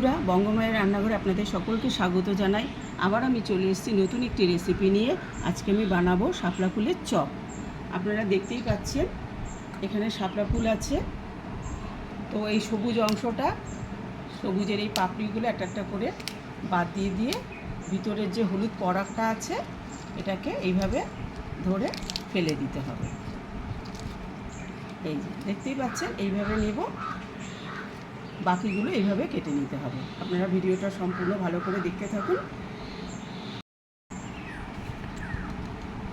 বন্ধুরা, বঙ্গমায়ের রান্নাঘরে আপনাদের সকলকে স্বাগত জানাই। আবার আমি চলে এসেছি নতুন একটি রেসিপি নিয়ে। আজকে আমি বানাবো শাপলা ফুলের চপ। আপনারা দেখতেই পাচ্ছেন এখানে শাপলা ফুল আছে। তো এই সবুজ অংশটা, সবুজের এই পাপড়িগুলো একটা একটা করে বাদ দিয়ে দিয়ে ভিতরের যে হলুদ পরাগটা আছে এটাকে এইভাবে ধরে ফেলে দিতে হবে। এই যে দেখতেই পাচ্ছেন, এইভাবে নেব, বাকিগুলো এইভাবে কেটে নিতে হবে। আপনারা ভিডিওটা সম্পূর্ণ ভালো করে দেখতে থাকুন।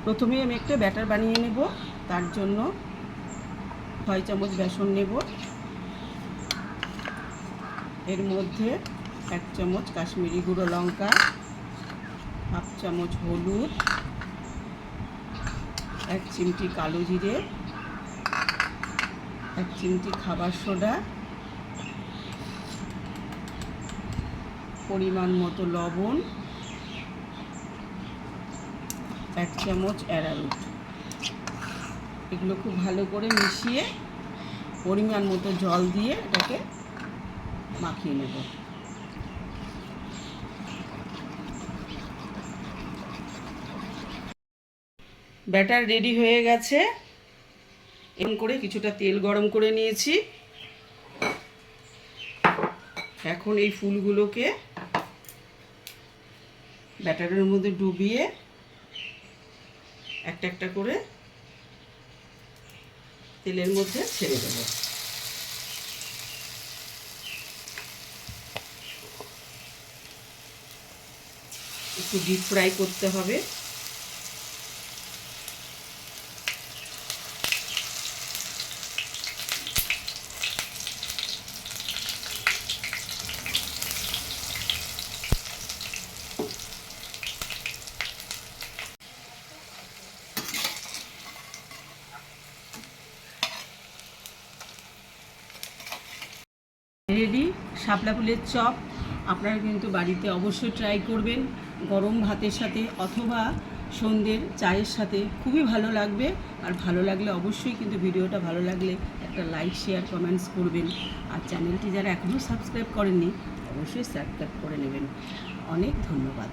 প্রথমে আমি একটা ব্যাটার বানিয়ে নেব। তার জন্য 6 চামচ বেসন নেব, এর মধ্যে 1 চামচ কাশ্মীরি গুঁড়ো লঙ্কা, 1/2 চামচ হলুদ, 1 চিমটি কালো জিরে, 1 চিমটি খাবার সোডা, পরিমাণ মতো লবণ, 1 চামচ অ্যারারুট। এগুলো খুব ভালো করে মিশিয়ে পরিমাণ মতো জল দিয়ে এটাকে মাখিয়ে নেব। ব্যাটার রেডি হয়ে গেছে। এমন করে কিছুটা তেল গরম করে নিয়েছি। এখন এই ফুলগুলোকে ব্যাটারের মধ্যে ডুবিয়ে একটা একটা করে তেলের মধ্যে ছেড়ে দেব। একটু ডিপ ফ্রাই করতে হবে। রেডি শাপলা ফুলের চপ। আপনারা কিন্তু বাড়িতে অবশ্যই ট্রাই করবেন। গরম ভাতের সাথে অথবা সন্ধ্যের চায়ের সাথে খুবই ভালো লাগবে। আর ভালো লাগলে অবশ্যই কিন্তু ভিডিওটা ভালো লাগলে একটা লাইক, শেয়ার, কমেন্টস করবেন। আর চ্যানেলটি যারা এখনও সাবস্ক্রাইব করেননি অবশ্যই সাবস্ক্রাইব করে নেবেন। অনেক ধন্যবাদ।